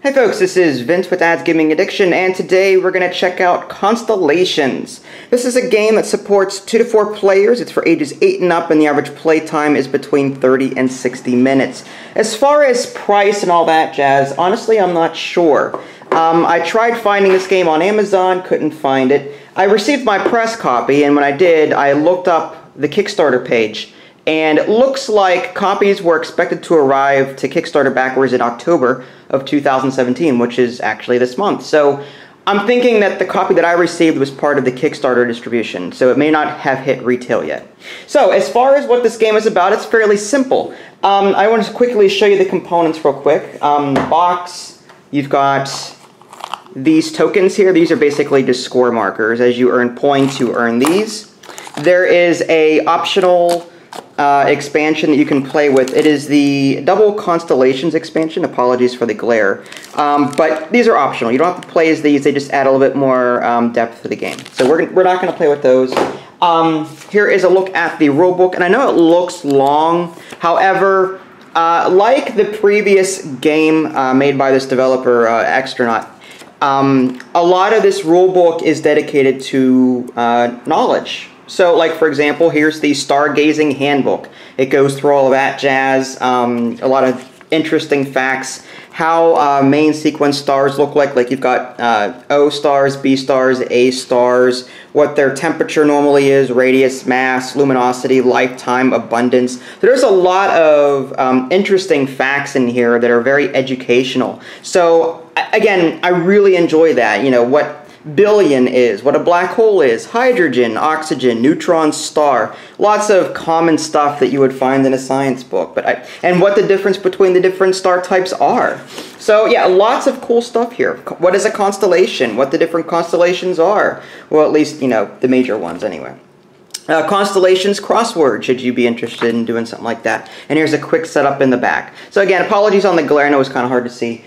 Hey folks, this is Vince with Ads Gaming Addiction, and today we're going to check out Constellations. This is a game that supports 2 to 4 players. It's for ages 8 and up, and the average play time is between 30 and 60 minutes. As far as price and all that jazz, honestly, I'm not sure. I tried finding this game on Amazon, couldn't find it. I received my press copy, and when I did, I looked up the Kickstarter page. And it looks like copies were expected to arrive to Kickstarter backwards in October of 2017, which is actually this month. So I'm thinking that the copy that I received was part of the Kickstarter distribution, so it may not have hit retail yet. So as far as what this game is about, it's fairly simple. I want to quickly show you the components real quick. The box, you've got these tokens here. These are basically just score markers. As you earn points, you earn these. There is a optional expansion that you can play with. It is the double Constellations expansion. Apologies for the glare. But these are optional. You don't have to play as these. They just add a little bit more depth to the game. So we're not going to play with those. Here is a look at the rulebook. And I know it looks long. However, like the previous game made by this developer, Extronaut, a lot of this rulebook is dedicated to knowledge. So, like, for example, here's the Stargazing Handbook. It goes through all of that jazz, a lot of interesting facts, how main sequence stars look like you've got O stars, B stars, A stars, what their temperature normally is, radius, mass, luminosity, lifetime, abundance. So there's a lot of interesting facts in here that are very educational. So, again, I really enjoy that, you know, what billion is, what a black hole is, hydrogen, oxygen, neutron, star, lots of common stuff that you would find in a science book, and what the difference between the different star types are. So yeah, lots of cool stuff here. What is a constellation? What the different constellations are? Well, at least, you know, the major ones anyway. Constellations crossword, should you be interested in doing something like that. And here's a quick setup in the back. So again, apologies on the glare, I know it's kind of hard to see.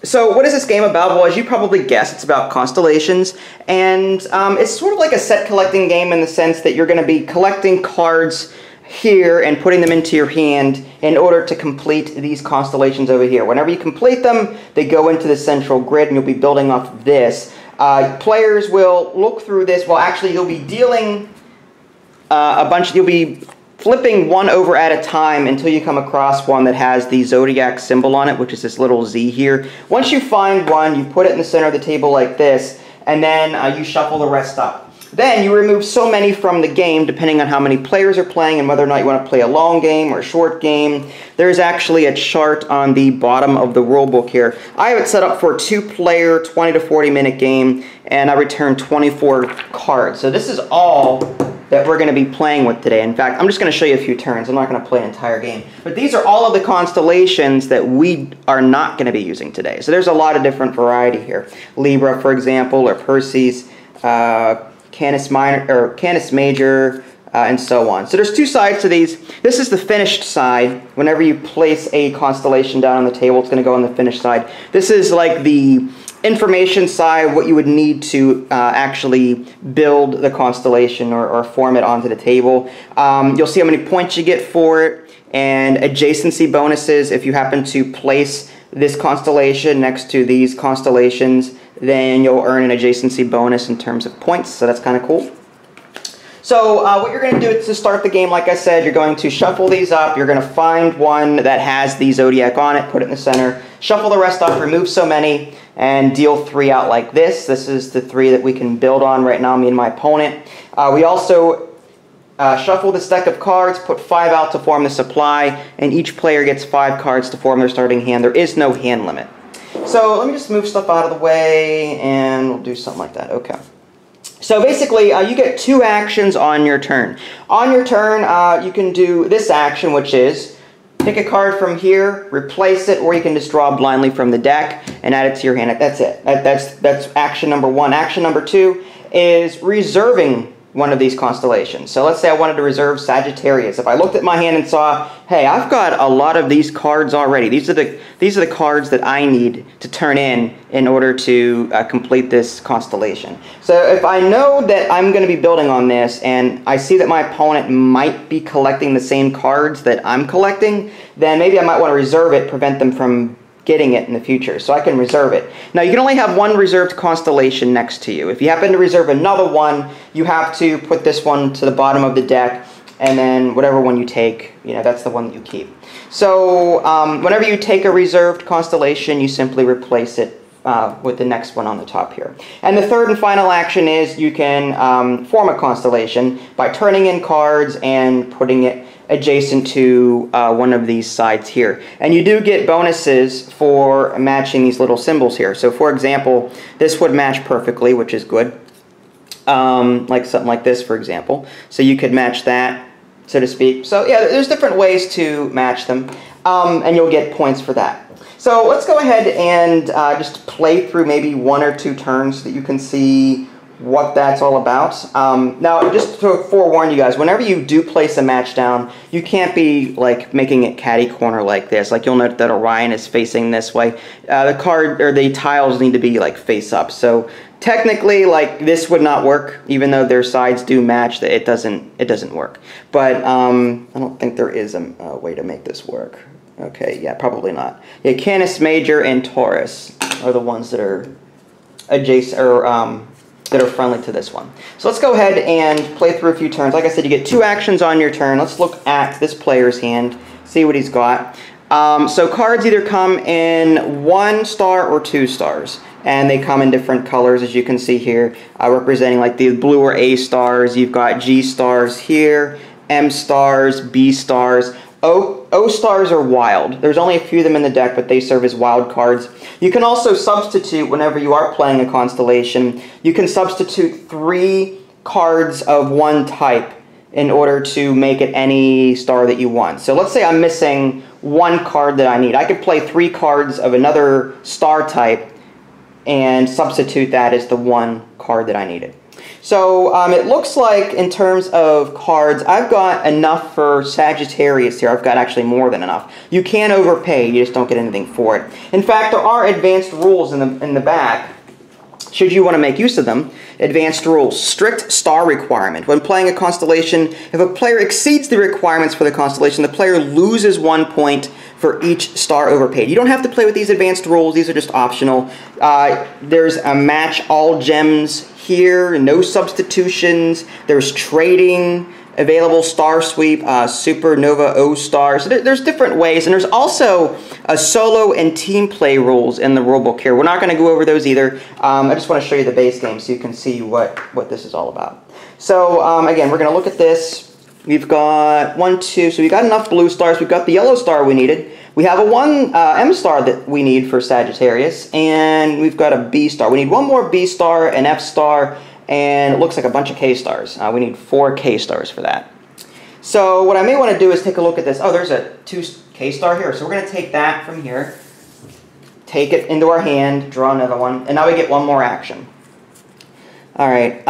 So what is this game about? Well, as you probably guessed, it's about constellations, and it's sort of like a set collecting game in the sense that you're going to be collecting cards here and putting them into your hand in order to complete these constellations over here. Whenever you complete them, they go into the central grid, and you'll be building off of this. Players will look through this. Well, actually, you'll be dealing you'll be flipping one over at a time until you come across one that has the zodiac symbol on it, which is this little Z here. Once you find one, you put it in the center of the table like this, and then you shuffle the rest up. Then you remove so many from the game, depending on how many players are playing and whether or not you want to play a long game or a short game. There's actually a chart on the bottom of the rulebook here. I have it set up for a 2-player, 20 to 40 minute game, and I return 24 cards. So this is all that we're going to be playing with today. In fact, I'm just going to show you a few turns. I'm not going to play an entire game. But these are all of the constellations that we are not going to be using today. So there's a lot of different variety here. Libra, for example, or Perseus, Canis Minor, or Canis Major, and so on. So there's 2 sides to these. This is the finished side. Whenever you place a constellation down on the table, it's going to go on the finished side. This is like the information side, what you would need to actually build the constellation or form it onto the table. You'll see how many points you get for it, and adjacency bonuses. If you happen to place this constellation next to these constellations, then you'll earn an adjacency bonus in terms of points, so that's kind of cool. So what you're going to do to start the game, like I said, you're going to shuffle these up. You're going to find one that has the zodiac on it, put it in the center, shuffle the rest up, remove so many, and deal 3 out like this. This is the 3 that we can build on right now, me and my opponent. We also shuffle this deck of cards, put 5 out to form the supply, and each player gets 5 cards to form their starting hand. There is no hand limit. So let me just move stuff out of the way, and we'll do something like that. Okay. So basically, you get 2 actions on your turn. On your turn, you can do this action, which is pick a card from here, replace it, or you can just draw blindly from the deck and add it to your hand. That's it. That's action number 1. Action number 2 is reserving one of these constellations. So let's say I wanted to reserve Sagittarius. If I looked at my hand and saw, hey, I've got a lot of these cards already. These are the cards that I need to turn in order to complete this constellation. So if I know that I'm going to be building on this, and I see that my opponent might be collecting the same cards that I'm collecting, then maybe I might want to reserve it, prevent them from getting it in the future, so I can reserve it. Now, you can only have one reserved constellation next to you. If you happen to reserve another one, you have to put this one to the bottom of the deck, and then whatever one you take, you know, that's the one that you keep. So whenever you take a reserved constellation, you simply replace it with the next one on the top here. And the third and final action is you can form a constellation by turning in cards and putting it adjacent to one of these sides here. And you do get bonuses for matching these little symbols here. So for example, this would match perfectly, which is good. Like something like this, for example. So you could match that, so to speak. So yeah, there's different ways to match them, and you'll get points for that. So let's go ahead and just play through maybe 1 or 2 turns so that you can see what that's all about. Now, just to forewarn you guys, whenever you do place a match down, you can't be like making it catty corner like this. Like you'll note that Orion is facing this way. The card or the tiles need to be like face up. So technically, like this would not work, even though their sides do match. That it doesn't work. But I don't think there is a way to make this work. Okay, yeah, probably not. Yeah, Canis Major and Taurus are the ones that are adjacent or that are friendly to this one. So let's go ahead and play through a few turns. Like I said, you get 2 actions on your turn. Let's look at this player's hand, see what he's got. So cards either come in 1 star or 2 stars, and they come in different colors, as you can see here, representing like the blue or A stars. You've got G stars here, M stars, B stars. O stars are wild. There's only a few of them in the deck, but they serve as wild cards. You can also substitute, whenever you are playing a constellation, you can substitute 3 cards of one type in order to make it any star that you want. So let's say I'm missing 1 card that I need. I could play 3 cards of another star type and substitute that as the 1 card that I needed. So it looks like in terms of cards, I've got enough for Sagittarius here. I've got actually more than enough. You can overpay, you just don't get anything for it. In fact, there are advanced rules in the back, should you want to make use of them. Advanced rules. Strict star requirement. When playing a constellation, if a player exceeds the requirements for the constellation, the player loses 1 point for each star overpaid. You don't have to play with these advanced rules. These are just optional. There's a match all gems here. No substitutions. There's trading. Available star sweep, supernova O stars. So there's different ways, and there's also a solo and team play rules in the rulebook here. We're not going to go over those either. I just want to show you the base game so you can see what this is all about. So again, we're going to look at this. We've got 1, 2, so we got enough blue stars. We've got the yellow star we needed. We have a 1 M star that we need for Sagittarius, and we've got a B star. We need 1 more B star, an F star, and it looks like a bunch of K stars. We need 4 K stars for that. So what I may want to do is take a look at this. Oh, there's a 2 K star here. So we're going to take that from here, take it into our hand, draw another one, and now we get 1 more action. All right.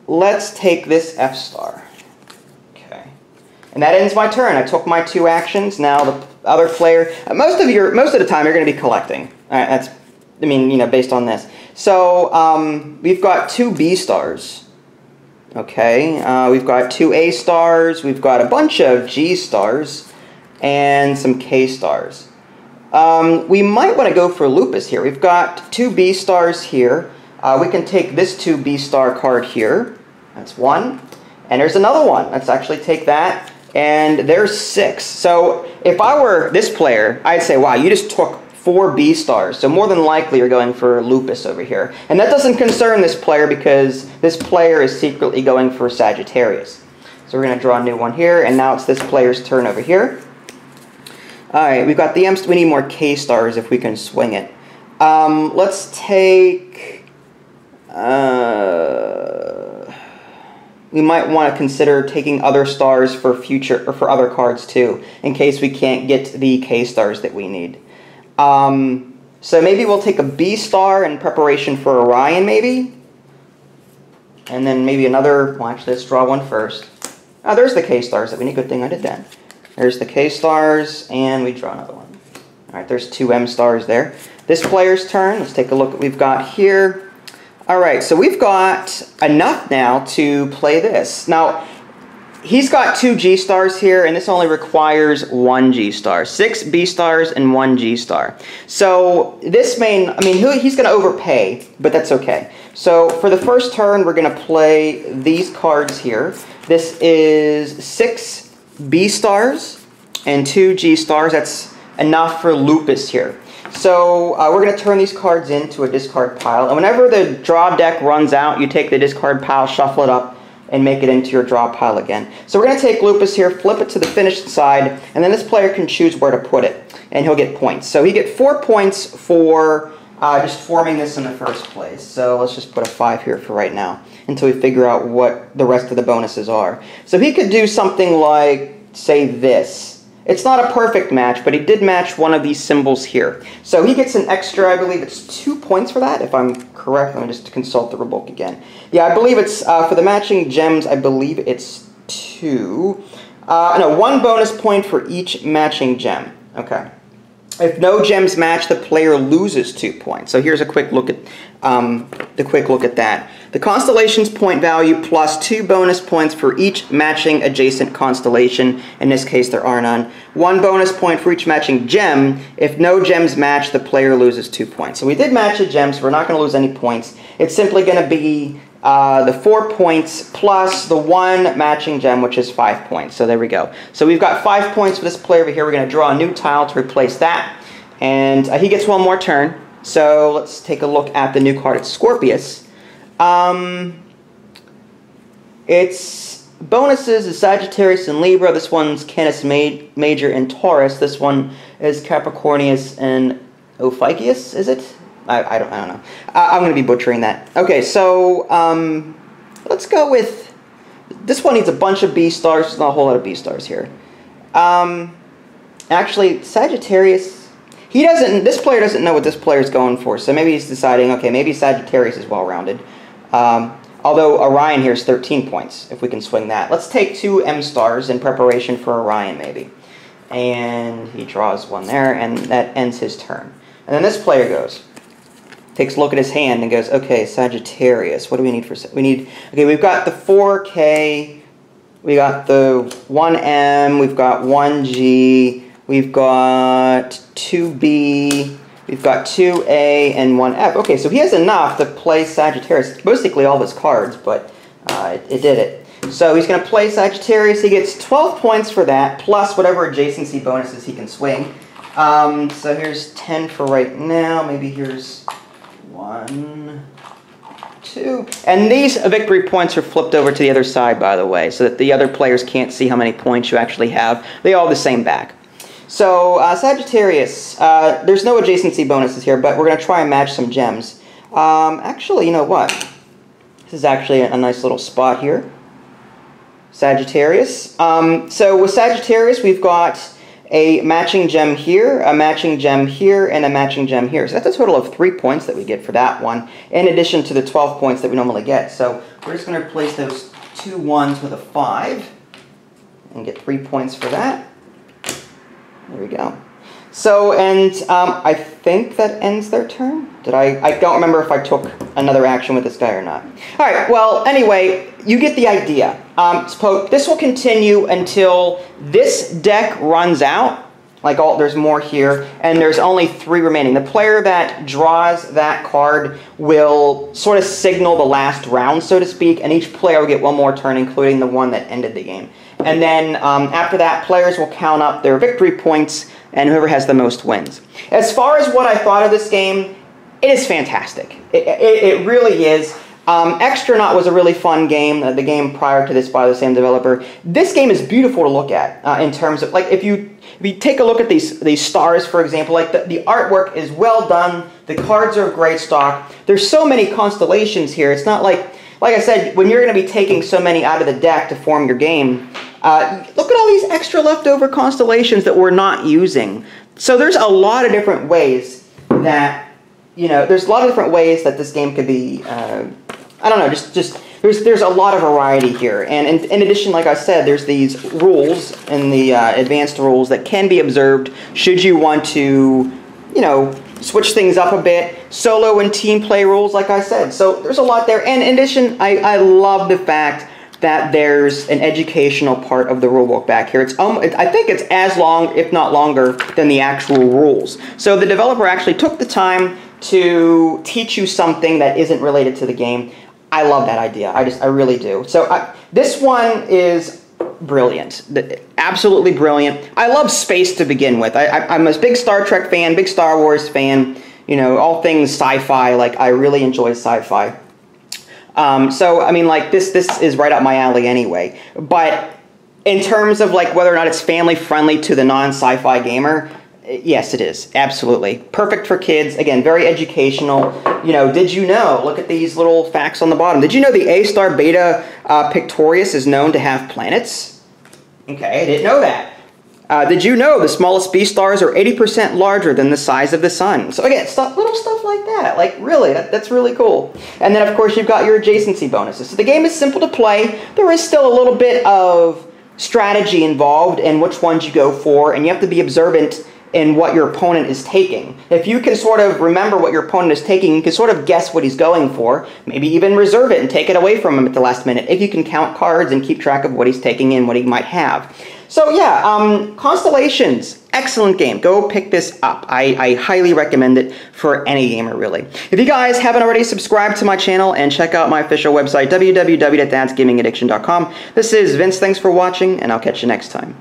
Let's take this F star. Okay. And that ends my turn. I took my 2 actions. Now the other player. Most of the time you're going to be collecting. All right, that's. I mean, you know, based on this. So we've got 2 B stars. Okay, we've got 2 A stars. We've got a bunch of G stars and some K stars. We might want to go for Lupus here. We've got 2 B stars here. We can take this 2 B star card here. That's 1. And there's another one. Let's actually take that. And there's 6. So if I were this player, I'd say, wow, you just took 4 B stars, so more than likely you're going for Lupus over here. And that doesn't concern this player because this player is secretly going for Sagittarius. So we're going to draw a new one here, and now it's this player's turn over here. Alright, we've got the M's. We need more K stars if we can swing it. Let's take... we might want to consider taking other stars for future, or for other cards too, in case we can't get the K stars that we need. So maybe we'll take a B star in preparation for Orion, maybe? And then maybe another, well actually let's draw one first. Oh, there's the K stars that we need. Good thing I did that. There's the K stars, and we draw another one. Alright, there's 2 M stars there. This player's turn, let's take a look at what we've got here. Alright, so we've got enough now to play this. Now, he's got 2 G stars here, and this only requires 1 G star. 6 B stars and 1 G star. So this main, I mean, he's going to overpay, but that's okay. So for the first turn, we're going to play these cards here. This is 6 B stars and 2 G stars. That's enough for Lupus here. So we're going to turn these cards into a discard pile. And whenever the draw deck runs out, you take the discard pile, shuffle it up, and make it into your draw pile again. So we're going to take Lupus here, flip it to the finished side, and then this player can choose where to put it, and he'll get points. So he gets 4 points for just forming this in the first place. So let's just put a 5 here for right now, until we figure out what the rest of the bonuses are. So he could do something like, say, this. It's not a perfect match, but he did match one of these symbols here. So he gets an extra, I believe it's 2 points for that, if I'm correct. Let me just consult the rulebook again. Yeah, I believe it's, for the matching gems, I believe it's 2. No, 1 bonus point for each matching gem. Okay. If no gems match, the player loses 2 points. So here's a quick look at that. The Constellations point value plus 2 bonus points for each matching adjacent constellation. In this case, there are none. 1 bonus point for each matching gem. If no gems match, the player loses 2 points. So we did match the gems, so we're not going to lose any points. It's simply going to be the 4 points plus the 1 matching gem, which is 5 points. So there we go. So we've got 5 points for this player over here. We're going to draw a new tile to replace that. And he gets 1 more turn. So let's take a look at the new card. It's Scorpius. Its bonuses is Sagittarius and Libra. This one's Canis Major and Taurus. This one is Capricornius and Ophiuchus, is it? I don't know. I'm going to be butchering that. Okay, so let's go with... This one needs a bunch of B stars. There's not a whole lot of B stars here. Actually, Sagittarius... This player doesn't know what this player is going for, so maybe he's deciding, okay, maybe Sagittarius is well-rounded. Although Orion here is 13 points, if we can swing that. Let's take 2 M stars in preparation for Orion, maybe. And he draws 1 there, and that ends his turn. And then this player goes, takes a look at his hand and goes, okay, Sagittarius, what do we need for... okay, we've got the 4K, we got the 1M, we've got 1G, we've got 2B, we've got 2A, and 1F. Okay, so he has enough to play Sagittarius. Basically all of his cards, but it did it. So he's going to play Sagittarius. He gets 12 points for that, plus whatever adjacency bonuses he can swing. So here's 10 for right now. Maybe here's 1, 2. And these victory points are flipped over to the other side, by the way, so that the other players can't see how many points you actually have. They all have the same back. So, Sagittarius, there's no adjacency bonuses here, but we're going to try and match some gems. Actually, you know what? This is actually a nice little spot here. Sagittarius. So with Sagittarius, we've got a matching gem here, a matching gem here, and a matching gem here. So that's a total of 3 points that we get for that one, in addition to the 12 points that we normally get. So we're just going to replace those 2 1s with a 5, and get 3 points for that. There we go. So, and I think that ends their turn. I don't remember if I took another action with this guy or not. Alright, well, anyway, you get the idea. This will continue until this deck runs out. There's more here, and there's only 3 remaining. The player that draws that card will sort of signal the last round, so to speak, and each player will get 1 more turn, including the one that ended the game. And then after that, players will count up their victory points, and whoever has the most wins. As far as what I thought of this game, it is fantastic. It really is. Extronaut was a really fun game, the game prior to this by the same developer. This game is beautiful to look at in terms of, if you take a look at these stars, for example, the artwork is well done, the cards are of great stock. There's so many constellations here. It's not like I said, when you're going to be taking so many out of the deck to form your game, look at all these extra leftover constellations that we're not using. So there's a lot of different ways that, there's a lot of different ways that this game could be, I don't know, there's a lot of variety here. And in addition, like I said, there's these rules in the advanced rules that can be observed should you want to, switch things up a bit. Solo and team play rules, like I said. So there's a lot there. And in addition, I love the fact that there's an educational part of the rulebook back here. I think it's as long, if not longer, than the actual rules. So the developer actually took the time to teach you something that isn't related to the game. I love that idea. I really do. So this one is brilliant. Absolutely brilliant. I love space to begin with. I'm a big Star Trek fan, big Star Wars fan, you know, all things sci-fi. Like, I really enjoy sci-fi. So, I mean, like, this is right up my alley anyway. But in terms of, like, whether or not it's family-friendly to the non-sci-fi gamer, yes, it is. Absolutely. Perfect for kids. Again, very educational. You know, did you know, look at these little facts on the bottom. Did you know the A-star Beta Pictorius is known to have planets? Okay, I didn't know that. Did you know the smallest B stars are 80% larger than the size of the sun? So again, little stuff like that. Like, really, that's really cool. And then, of course, you've got your adjacency bonuses. So the game is simple to play. There is still a little bit of strategy involved in which ones you go for, and you have to be observant in what your opponent is taking. If you can sort of remember what your opponent is taking, you can sort of guess what he's going for, maybe even reserve it and take it away from him at the last minute, if you can count cards and keep track of what he's taking and what he might have. So yeah, Constellations, excellent game. Go pick this up. I highly recommend it for any gamer, really. If you guys haven't already, subscribed to my channel and check out my official website, www.dadsgamingaddiction.com. This is Vince, thanks for watching, and I'll catch you next time.